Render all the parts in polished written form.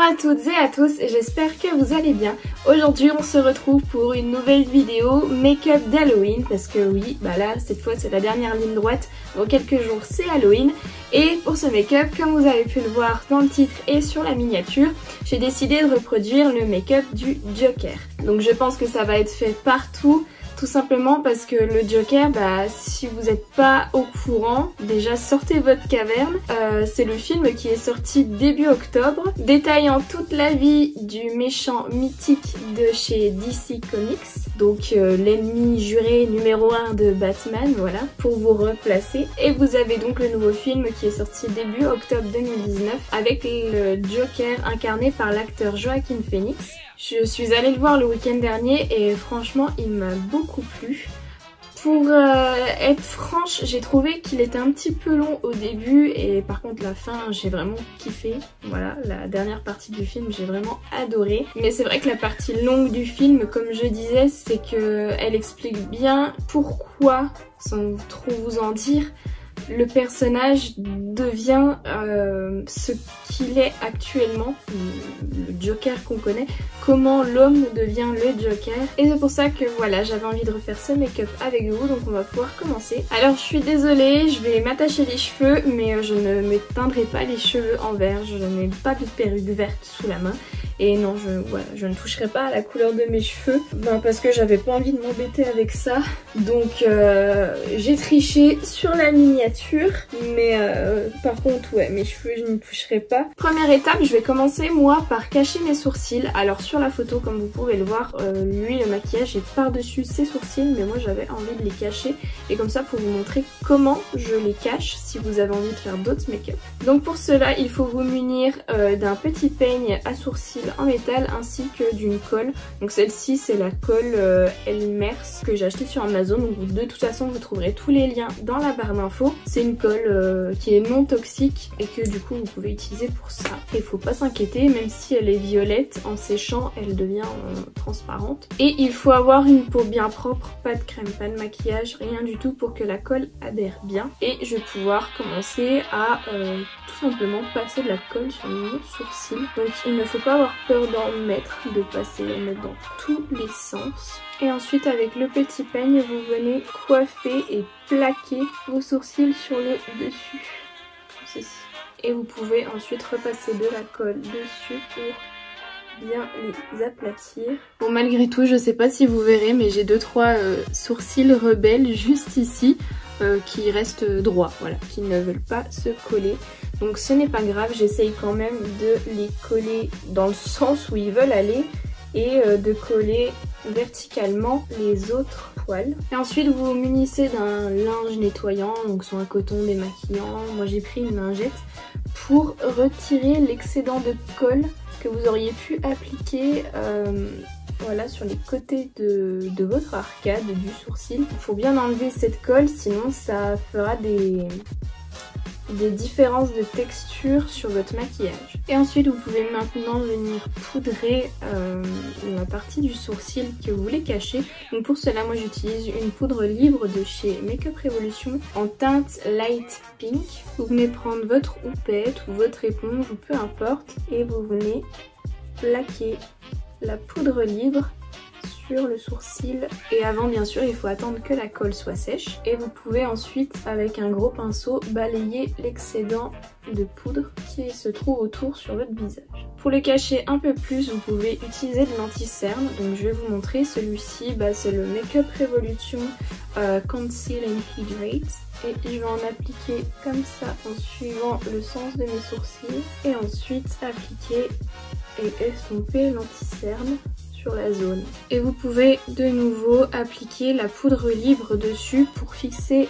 à toutes et à tous, j'espère que vous allez bien. Aujourd'hui on se retrouve pour une nouvelle vidéo make-up d'Halloween parce que oui, bah là cette fois c'est la dernière ligne droite, dans quelques jours c'est Halloween. Et pour ce make-up, comme vous avez pu le voir dans le titre et sur la miniature, j'ai décidé de reproduire le make-up du Joker. Donc je pense que ça va être fait partout. Tout simplement parce que le Joker, bah si vous n'êtes pas au courant, déjà sortez votre caverne. C'est le film qui est sorti début octobre, détaillant toute la vie du méchant mythique de chez DC Comics. Donc l'ennemi juré numéro 1 de Batman, voilà, pour vous replacer. Et vous avez donc le nouveau film qui est sorti début octobre 2019 avec le Joker incarné par l'acteur Joaquin Phoenix. Je suis allée le voir le week-end dernier et franchement il m'a beaucoup plu. Pour être franche, j'ai trouvé qu'il était un petit peu long au début et par contre la fin j'ai vraiment kiffé. Voilà, la dernière partie du film j'ai vraiment adoré. Mais c'est vrai que la partie longue du film, comme je disais, c'est qu'elle explique bien pourquoi, sans trop vous en dire, le personnage devient ce qu'il est actuellement, le Joker qu'on connaît, comment l'homme devient le Joker. Et c'est pour ça que voilà, j'avais envie de refaire ce make-up avec vous, donc on va pouvoir commencer. Alors je suis désolée, je vais m'attacher les cheveux, mais je ne me teindrai pas les cheveux en vert, je n'ai pas de perruque verte sous la main. Et non, je ne toucherai pas à la couleur de mes cheveux, parce que j'avais pas envie de m'embêter avec ça. Donc j'ai triché sur la miniature, mais par contre ouais, mes cheveux je n'y toucherai pas. Première étape, je vais commencer moi par cacher mes sourcils. Alors sur la photo, comme vous pouvez le voir, lui le maquillage est par-dessus ses sourcils, mais moi j'avais envie de les cacher. Et comme ça pour vous montrer comment je les cache si vous avez envie de faire d'autres make-up. Donc pour cela, il faut vous munir d'un petit peigne à sourcils en métal ainsi que d'une colle. Donc celle-ci c'est la colle Elmers que j'ai acheté sur Amazon. Donc de toute façon vous trouverez tous les liens dans la barre d'infos. C'est une colle qui est non toxique et que du coup vous pouvez utiliser pour ça. Et il faut pas s'inquiéter, même si elle est violette, en séchant elle devient transparente. Et il faut avoir une peau bien propre, pas de crème, pas de maquillage, rien du tout pour que la colle adhère bien. Et je vais pouvoir commencer à tout simplement passer de la colle sur mon sourcil. Donc il ne faut pas avoir peur d'en mettre, de passer, en mettre dans tous les sens. Et ensuite avec le petit peigne, vous venez coiffer et plaquer vos sourcils sur le dessus, comme ceci. Et vous pouvez ensuite repasser de la colle dessus pour bien les aplatir. Bon, malgré tout, je sais pas si vous verrez, mais j'ai 2-3 sourcils rebelles juste ici qui restent droits, voilà, qui ne veulent pas se coller. Donc ce n'est pas grave, j'essaye quand même de les coller dans le sens où ils veulent aller et de coller verticalement les autres poils. Et ensuite vous vous munissez d'un linge nettoyant, donc soit un coton démaquillant, moi j'ai pris une lingette, pour retirer l'excédent de colle que vous auriez pu appliquer voilà, sur les côtés de votre arcade du sourcil. Il faut bien enlever cette colle, sinon ça fera des différences de texture sur votre maquillage. Et ensuite vous pouvez maintenant venir poudrer la partie du sourcil que vous voulez cacher. Donc pour cela moi j'utilise une poudre libre de chez Makeup Revolution en teinte light pink. Vous venez prendre votre houppette ou votre éponge ou peu importe et vous venez plaquer la poudre libre sur le sourcil. Et avant bien sûr il faut attendre que la colle soit sèche et vous pouvez ensuite avec un gros pinceau balayer l'excédent de poudre qui se trouve autour sur votre visage. Pour le cacher un peu plus vous pouvez utiliser de l'anti-cerne. Donc je vais vous montrer, celui-ci c'est le Makeup Revolution Conceal and Hydrate. Et je vais en appliquer comme ça en suivant le sens de mes sourcils et ensuite appliquer et estomper l'anti-cerne sur la zone. Et vous pouvez de nouveau appliquer la poudre libre dessus pour fixer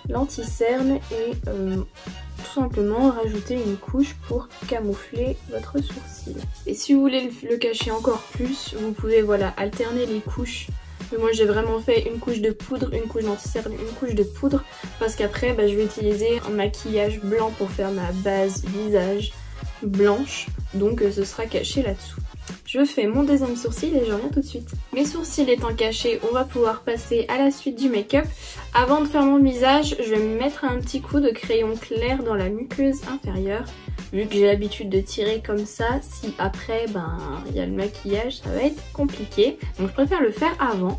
l'anti-cerne et tout simplement rajouter une couche pour camoufler votre sourcil. Et si vous voulez le cacher encore plus, vous pouvez voilà alterner les couches. Mais moi j'ai vraiment fait une couche de poudre, une couche d'anti-cerne, une couche de poudre parce qu'après je vais utiliser un maquillage blanc pour faire ma base visage blanche, donc ce sera caché là-dessous. Je fais mon deuxième sourcil et je reviens tout de suite. Mes sourcils étant cachés, on va pouvoir passer à la suite du make-up. Avant de faire mon visage, je vais me mettre un petit coup de crayon clair dans la muqueuse inférieure vu que j'ai l'habitude de tirer comme ça, si après il y a le maquillage, ça va être compliqué. Donc je préfère le faire avant.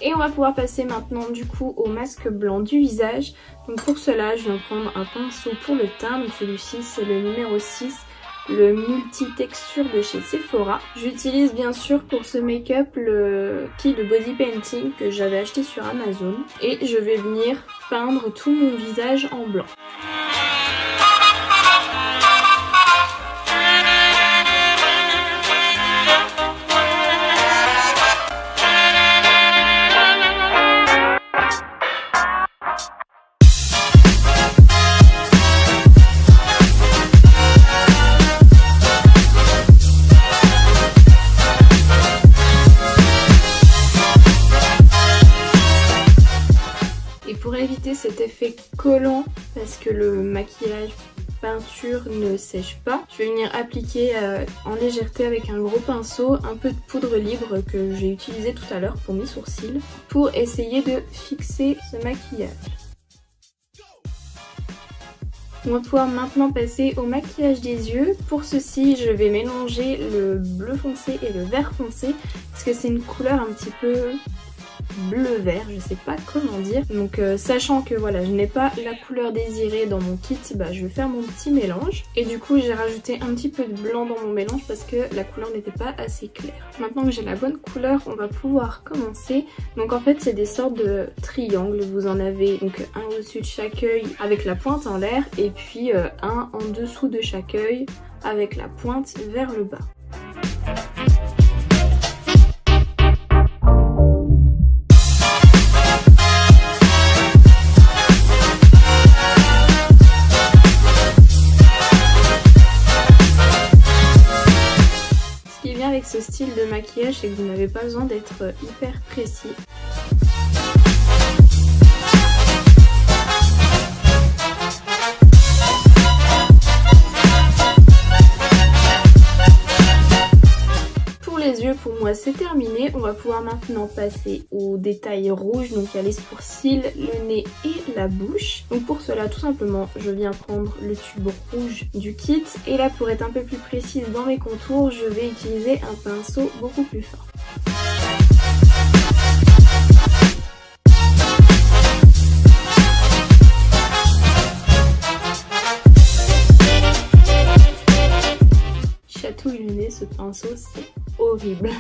Et on va pouvoir passer maintenant du coup au masque blanc du visage. Donc pour cela, je viens prendre un pinceau pour le teint. Donc celui-ci, c'est le numéro 6, le multi-texture de chez Sephora. J'utilise bien sûr pour ce make-up le kit de body painting que j'avais acheté sur Amazon. Et je vais venir peindre tout mon visage en blanc. Pour éviter cet effet collant, parce que le maquillage peinture ne sèche pas, je vais venir appliquer en légèreté avec un gros pinceau un peu de poudre libre que j'ai utilisé tout à l'heure pour mes sourcils, pour essayer de fixer ce maquillage. On va pouvoir maintenant passer au maquillage des yeux. Pour ceci, je vais mélanger le bleu foncé et le vert foncé, parce que c'est une couleur un petit peu bleu-vert, je sais pas comment dire. Donc sachant que voilà, je n'ai pas la couleur désirée dans mon kit, je vais faire mon petit mélange. Et du coup j'ai rajouté un petit peu de blanc dans mon mélange parce que la couleur n'était pas assez claire. Maintenant que j'ai la bonne couleur, on va pouvoir commencer. Donc en fait c'est des sortes de triangles, vous en avez donc un au-dessus de chaque œil avec la pointe en l'air et puis un en dessous de chaque œil avec la pointe vers le bas. Avec ce style de maquillage, c'est que vous n'avez pas besoin d'être hyper précis. Pour les yeux, pour moi c'est terminé. On va pouvoir maintenant passer aux détails rouges. Donc il y a les sourcils, le nez et la bouche. Donc pour cela, tout simplement, je viens prendre le tube rouge du kit. Et là, pour être un peu plus précise dans mes contours, je vais utiliser un pinceau beaucoup plus fin. Chatouille le nez, ce pinceau, c'est horrible.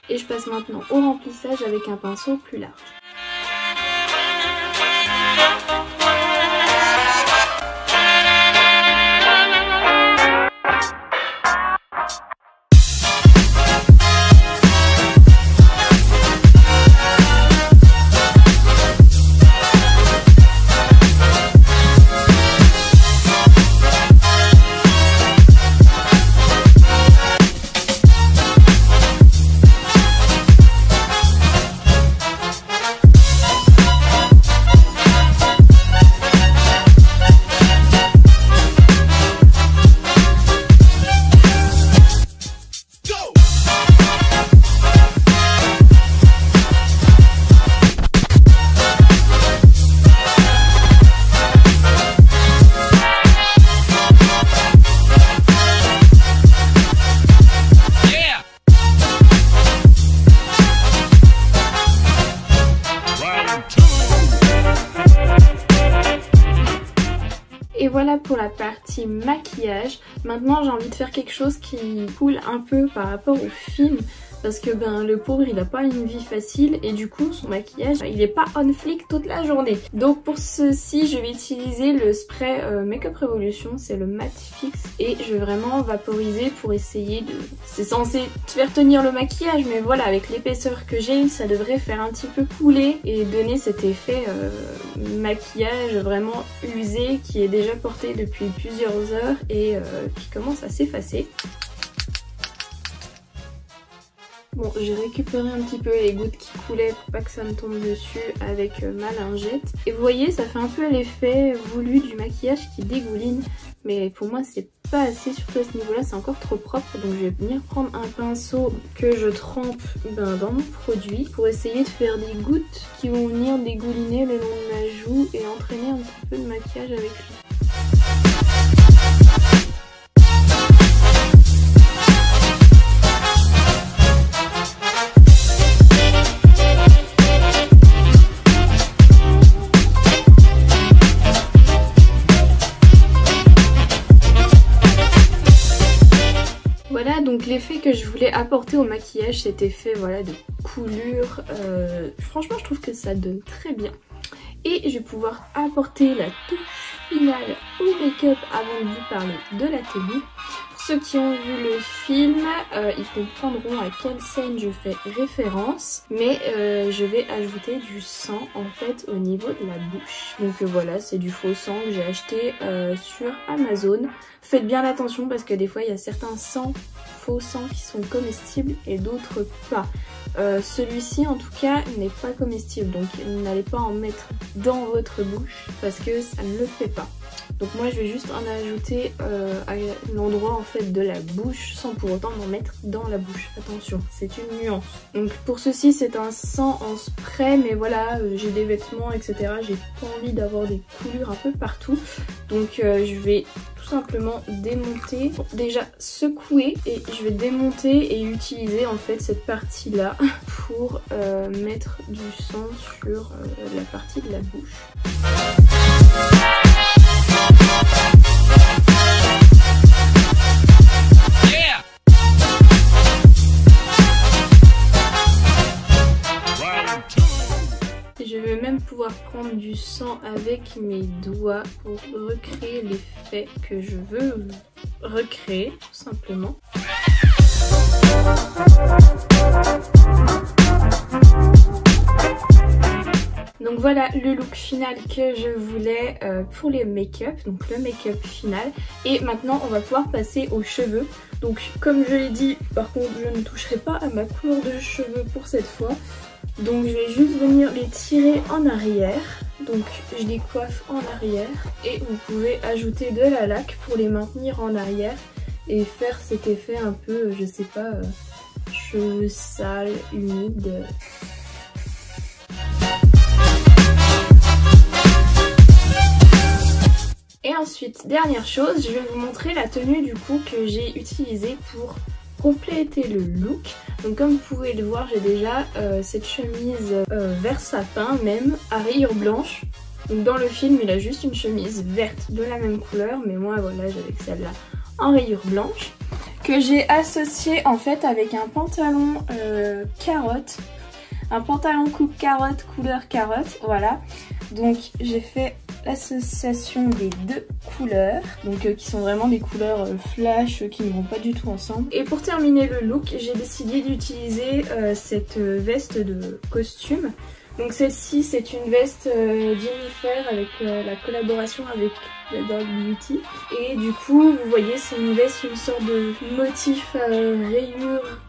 Et je passe maintenant au remplissage avec un pinceau plus large. Et voilà pour la partie maquillage. Maintenant j'ai envie de faire quelque chose qui coule un peu par rapport au film. parce que ben le pauvre il a pas une vie facile et du coup son maquillage il est pas on flic toute la journée. Donc pour ceci je vais utiliser le spray Makeup Revolution, c'est le Matte Fix et je vais vraiment vaporiser pour essayer de... C'est censé faire tenir le maquillage mais voilà, avec l'épaisseur que j'ai ça devrait faire un petit peu couler et donner cet effet maquillage vraiment usé qui est déjà porté depuis plusieurs heures et qui commence à s'effacer. Bon, j'ai récupéré un petit peu les gouttes qui coulaient pour pas que ça me tombe dessus avec ma lingette. Et vous voyez, ça fait un peu l'effet voulu du maquillage qui dégouline. Mais pour moi, c'est pas assez, surtout à ce niveau-là, c'est encore trop propre. Donc je vais venir prendre un pinceau que je trempe dans mon produit pour essayer de faire des gouttes qui vont venir dégouliner le long de ma joue et entraîner un petit peu de maquillage avec lui. Voilà donc l'effet que je voulais apporter au maquillage, cet effet voilà de coulure, franchement je trouve que ça donne très bien. Et je vais pouvoir apporter la touche finale au make-up avant de vous parler de la tenue. Pour ceux qui ont vu le film, ils comprendront à quelle scène je fais référence. Mais je vais ajouter du sang en fait au niveau de la bouche. Donc voilà, c'est du faux sang que j'ai acheté sur Amazon. Faites bien attention parce que des fois il y a certains faux sangs qui sont comestibles et d'autres pas. Celui-ci en tout cas n'est pas comestible, donc n'allez pas en mettre dans votre bouche parce que ça ne le fait pas. Donc moi je vais juste en ajouter à l'endroit en fait de la bouche sans pour autant m'en mettre dans la bouche. Attention, c'est une nuance. Donc pour ceci c'est un sang en spray, mais voilà, j'ai des vêtements etc. J'ai pas envie d'avoir des coulures un peu partout. Donc je vais tout simplement démonter, bon, déjà secouer et je vais démonter et utiliser en fait cette partie là pour mettre du sang sur la partie de la bouche. Je vais même pouvoir prendre du sang avec mes doigts pour recréer l'effet que je veux recréer, tout simplement. Donc voilà le look final que je voulais pour les make-up, donc le make-up final. Et maintenant on va pouvoir passer aux cheveux. Donc comme je l'ai dit, par contre je ne toucherai pas à ma couleur de cheveux pour cette fois. Donc je vais juste venir les tirer en arrière. Donc je les coiffe en arrière et vous pouvez ajouter de la laque pour les maintenir en arrière et faire cet effet un peu, je sais pas, cheveux sales, humides. Et ensuite, dernière chose, je vais vous montrer la tenue du coup que j'ai utilisée pour compléter le look. Donc comme vous pouvez le voir, j'ai déjà cette chemise vert sapin même à rayures blanches. Donc dans le film il a juste une chemise verte de la même couleur, mais moi voilà j'avais celle-là en rayures blanches. Que j'ai associé en fait avec un pantalon carotte. Un pantalon coupe carotte, couleur carotte, voilà. Donc j'ai fait l'association des deux couleurs, donc qui sont vraiment des couleurs flash qui ne vont pas du tout ensemble. Et pour terminer le look, j'ai décidé d'utiliser cette veste de costume. Donc celle-ci c'est une veste Jennifer avec la collaboration avec The Dog Beauty. Et du coup vous voyez c'est une veste, une sorte de motif rayures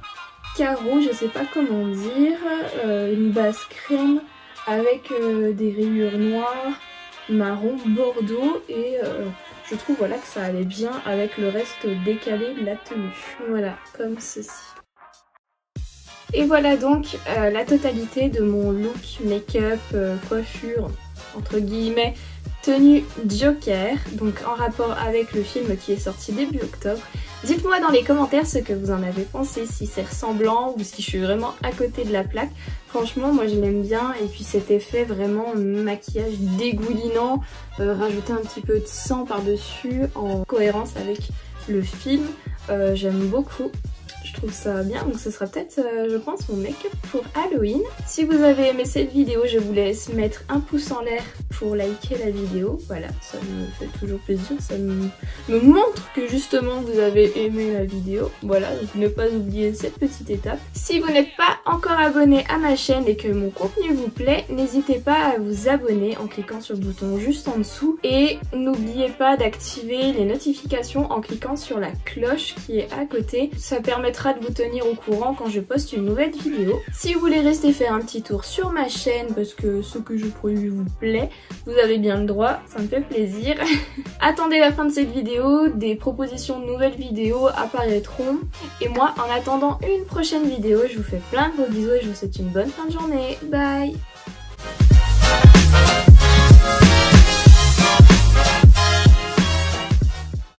carreaux, je sais pas comment dire, une base crème avec des rayures noires, marron, bordeaux et je trouve voilà que ça allait bien avec le reste décalé de la tenue. Voilà, comme ceci. Et voilà donc la totalité de mon look, make-up, coiffure, entre guillemets, tenue Joker, donc en rapport avec le film qui est sorti début octobre. Dites-moi dans les commentaires ce que vous en avez pensé, si c'est ressemblant ou si je suis vraiment à côté de la plaque. Franchement moi je l'aime bien et puis cet effet vraiment maquillage dégoulinant, rajouter un petit peu de sang par dessus en cohérence avec le film, j'aime beaucoup. Je trouve ça bien, donc ce sera peut-être je pense mon make-up pour Halloween. Si vous avez aimé cette vidéo, je vous laisse mettre un pouce en l'air pour liker la vidéo, voilà, ça me fait toujours plaisir, ça me montre que justement vous avez aimé la vidéo, voilà, donc ne pas oublier cette petite étape. Si vous n'êtes pas encore abonné à ma chaîne et que mon contenu vous plaît, n'hésitez pas à vous abonner en cliquant sur le bouton juste en dessous et n'oubliez pas d'activer les notifications en cliquant sur la cloche qui est à côté, ça permettra de vous tenir au courant quand je poste une nouvelle vidéo. Si vous voulez rester faire un petit tour sur ma chaîne parce que ce que je produis vous plaît, vous avez bien le droit, ça me fait plaisir. Attendez la fin de cette vidéo, des propositions de nouvelles vidéos apparaîtront. Et moi, en attendant une prochaine vidéo, je vous fais plein de gros bisous et je vous souhaite une bonne fin de journée. Bye!